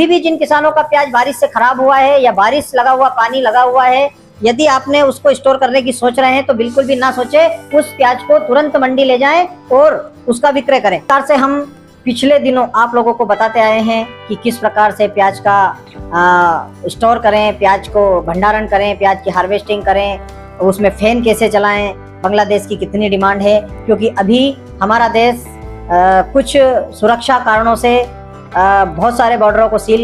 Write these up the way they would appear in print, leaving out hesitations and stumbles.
अभी भी जिन किसानों का प्याज बारिश से खराब हुआ है या बारिश लगा हुआ पानी लगा हुआ है, यदि आपने उसको स्टोर करने की सोच रहे हैं तो बिल्कुल भी ना सोचे, उस प्याज को तुरंत मंडी ले जाएं और उसका विक्रय करें। इस प्रकार से हम पिछले दिनों आप लोगों को बताते आए हैं कि किस प्रकार से प्याज का स्टोर करें, प्याज को भंडारण करें, प्याज की हार्वेस्टिंग करें, उसमें फैन कैसे चलाएं, बांग्लादेश की कितनी डिमांड है, क्योंकि अभी हमारा देश कुछ सुरक्षा कारणों से बहुत सारे बॉर्डरों को सील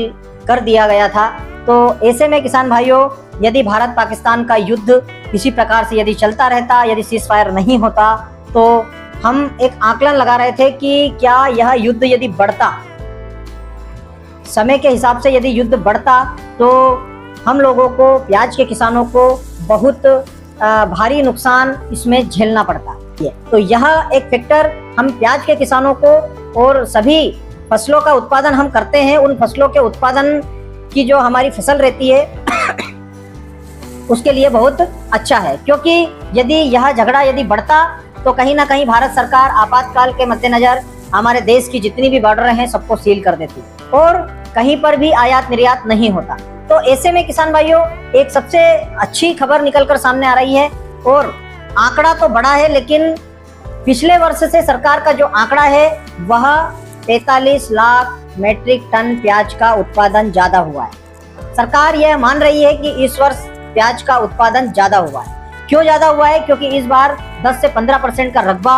कर दिया गया था। तो ऐसे में किसान भाइयों, यदि भारत पाकिस्तान का युद्ध किसी प्रकार से यदि चलता रहता, यदि सीज फायर नहीं होता, तो हम एक आकलन लगा रहे थे कि क्या यह युद्ध यदि बढ़ता, समय के हिसाब से यदि युद्ध बढ़ता, तो हम लोगों को, प्याज के किसानों को बहुत भारी नुकसान इसमें झेलना पड़ता है। तो यह एक फैक्टर हम प्याज के किसानों को और सभी फसलों का उत्पादन हम करते हैं, उन फसलों के उत्पादन की जो हमारी फसल रहती है उसके लिए बहुत अच्छा है। क्योंकि यदि यह झगड़ा यदि बढ़ता तो कहीं ना कहीं भारत सरकार आपातकाल के मद्देनजर हमारे देश की जितनी भी बॉर्डर हैं सबको सील कर देती और कहीं पर भी आयात निर्यात नहीं होता। तो ऐसे में किसान भाइयों, एक सबसे अच्छी खबर निकलकर सामने आ रही है, और आंकड़ा तो बड़ा है, लेकिन पिछले वर्ष से सरकार का जो आंकड़ा है वह 43 लाख मेट्रिक टन प्याज का उत्पादन ज्यादा हुआ है। सरकार यह मान रही है कि इस वर्ष प्याज का उत्पादन ज्यादा हुआ है। क्यों ज्यादा हुआ है? क्योंकि इस बार 10 से 15% का रकबा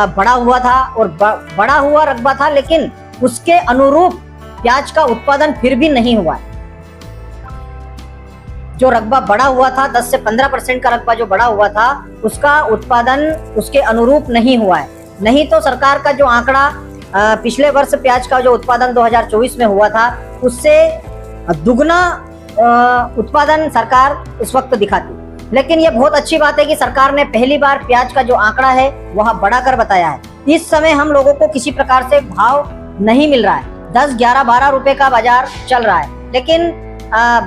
बढ़ा हुआ था, और बढ़ा हुआ रकबा था, लेकिन उसके अनुरूप प्याज का उत्पादन फिर भी नहीं हुआ है। जो रकबा बढ़ा हुआ था, 10 से 15% का रकबा जो बढ़ा हुआ था, उसका उत्पादन उसके अनुरूप नहीं हुआ है। नहीं तो सरकार का जो आंकड़ा पिछले वर्ष प्याज का जो उत्पादन 2024 में हुआ था, उससे दुगना उत्पादन सरकार इस वक्त दिखाती। लेकिन यह बहुत अच्छी बात है कि सरकार ने पहली बार प्याज का जो आंकड़ा है वह बढ़ाकर बताया है। इस समय हम लोगों को किसी प्रकार से भाव नहीं मिल रहा है, 10, 11, 12 रुपए का बाजार चल रहा है, लेकिन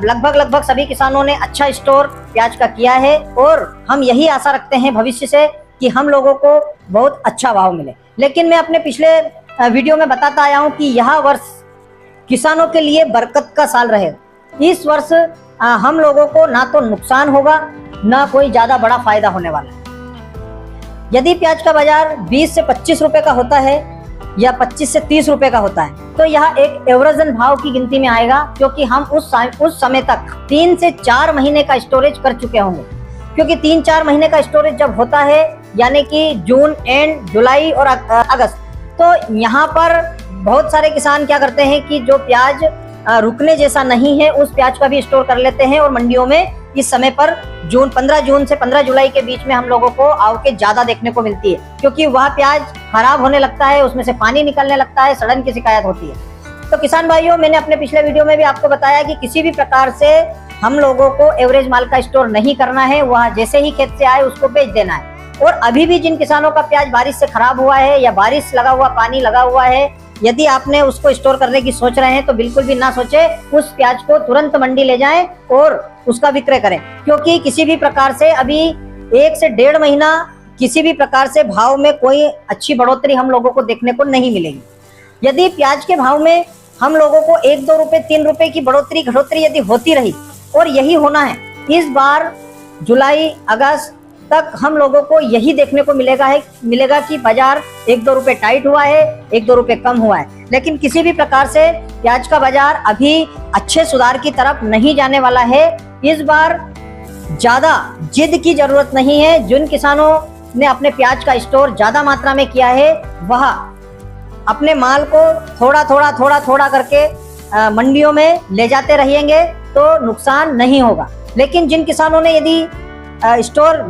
लगभग सभी किसानों ने अच्छा स्टोर प्याज का किया है, और हम यही आशा रखते हैं भविष्य से कि हम लोगों को बहुत अच्छा भाव मिले। लेकिन मैं अपने पिछले वीडियो में बताता आया हूं कि यह वर्ष किसानों के लिए बरकत का साल रहेगा। इस वर्ष हम लोगों को ना तो नुकसान होगा, ना कोई ज्यादा बड़ा फायदा होने वाला है। यदि प्याज का बाजार 20 से 25 रुपए का होता है या 25 से 30 रुपए का होता है, तो यह एक एवरेजन भाव की गिनती में आएगा, क्योंकि हम उस समय तक 3 से 4 महीने का स्टोरेज कर चुके होंगे। क्योंकि 3-4 महीने का स्टोरेज जब होता है, यानी कि जून एंड, जुलाई और अगस्त, तो यहाँ पर बहुत सारे किसान क्या करते हैं कि जो प्याज रुकने जैसा नहीं है उस प्याज का भी स्टोर कर लेते हैं, और मंडियों में इस समय पर 15 जून से 15 जुलाई के बीच में हम लोगों को आवकें ज्यादा देखने को मिलती है, क्योंकि वह प्याज खराब होने लगता है, उसमें से पानी निकलने लगता है, सड़न की शिकायत होती है। तो किसान भाइयों, मैंने अपने पिछले वीडियो में भी आपको बताया कि किसी भी प्रकार से हम लोगों को एवरेज माल का स्टोर नहीं करना है, वह जैसे ही खेत से आए उसको बेच देना है। और अभी भी जिन किसानों का प्याज बारिश से खराब हुआ है या बारिश लगा हुआ पानी लगा हुआ है, यदि आपने उसको स्टोर करने की सोच रहे हैं तो बिल्कुल भी ना सोचे, उस प्याज को तुरंत मंडी ले जाएं और उसका विक्रय करें। क्योंकि किसी भी प्रकार से अभी 1 से 1.5 महीना किसी भी प्रकार से भाव में कोई अच्छी बढ़ोतरी हम लोगों को देखने को नहीं मिलेगी। यदि प्याज के भाव में हम लोगों को 1-2 रुपए 3 रुपए की बढ़ोतरी घटोतरी यदि होती रही, और यही होना है इस बार जुलाई अगस्त तक, हम लोगों को यही देखने को मिलेगा कि बाजार 1-2 रुपए टाइट हुआ है, 1-2 रुपए कम हुआ है। लेकिन किसी भी प्रकार से प्याज का बाजार अभी अच्छे सुधार की तरफ नहीं जाने वाला है। इस बार ज्यादा जिद की जरूरत नहीं है। जिन किसानों ने अपने प्याज का स्टोर ज्यादा मात्रा में किया है, वह अपने माल को थोड़ा करके मंडियों में ले जाते रहेंगे तो नुकसान नहीं होगा। लेकिन जिन किसानों ने यदि स्टोर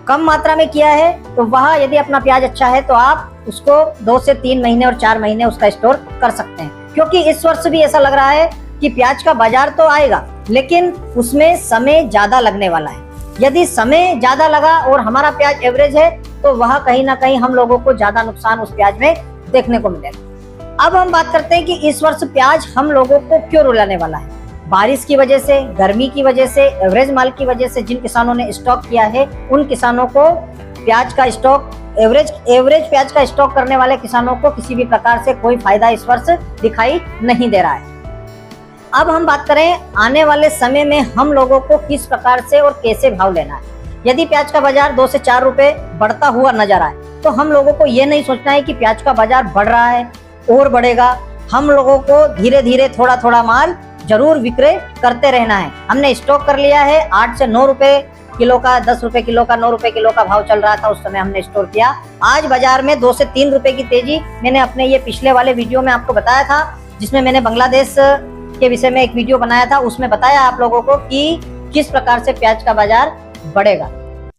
कम मात्रा में किया है, तो वह यदि अपना प्याज अच्छा है तो आप उसको 2 से 3 महीने और 4 महीने उसका स्टोर कर सकते हैं। क्योंकि इस वर्ष भी ऐसा लग रहा है कि प्याज का बाजार तो आएगा, लेकिन उसमें समय ज्यादा लगने वाला है। यदि समय ज्यादा लगा और हमारा प्याज एवरेज है, तो वह कहीं ना कहीं हम लोगों को ज्यादा नुकसान उस प्याज में देखने को मिलेगा। अब हम बात करते हैं कि इस वर्ष प्याज हम लोगों को क्यों रुलाने वाला है। बारिश की वजह से, गर्मी की वजह से, एवरेज माल की वजह से जिन किसानों ने स्टॉक किया है, उन किसानों को प्याज का स्टॉक, एवरेज प्याज का स्टॉक करने वाले किसानों को किसी भी प्रकार से कोई फायदा इस वर्ष दिखाई नहीं दे रहा है। अब हम बात करें आने वाले समय में हम लोगों को किस प्रकार से और कैसे भाव लेना है। यदि प्याज का बाजार 2 से 4 रुपए बढ़ता हुआ नजर आए तो हम लोगों को ये नहीं सोचना है कि प्याज का बाजार बढ़ रहा है और बढ़ेगा। हम लोगों को धीरे धीरे थोड़ा थोड़ा माल जरूर विक्रय करते रहना है। हमने स्टॉक कर लिया है 8 से 9 रुपए किलो का, 10 रुपए किलो का, 9 रुपए किलो का भाव चल रहा था, उस समय हमने स्टोर किया। आज बाजार में 2 से 3 रुपए की तेजी मैंने अपने ये पिछले वाले वीडियो में आपको बताया था, जिसमें मैंने बांग्लादेश के विषय में एक वीडियो बनाया था, उसमें बताया आप लोगों को कि किस प्रकार से प्याज का बाजार बढ़ेगा।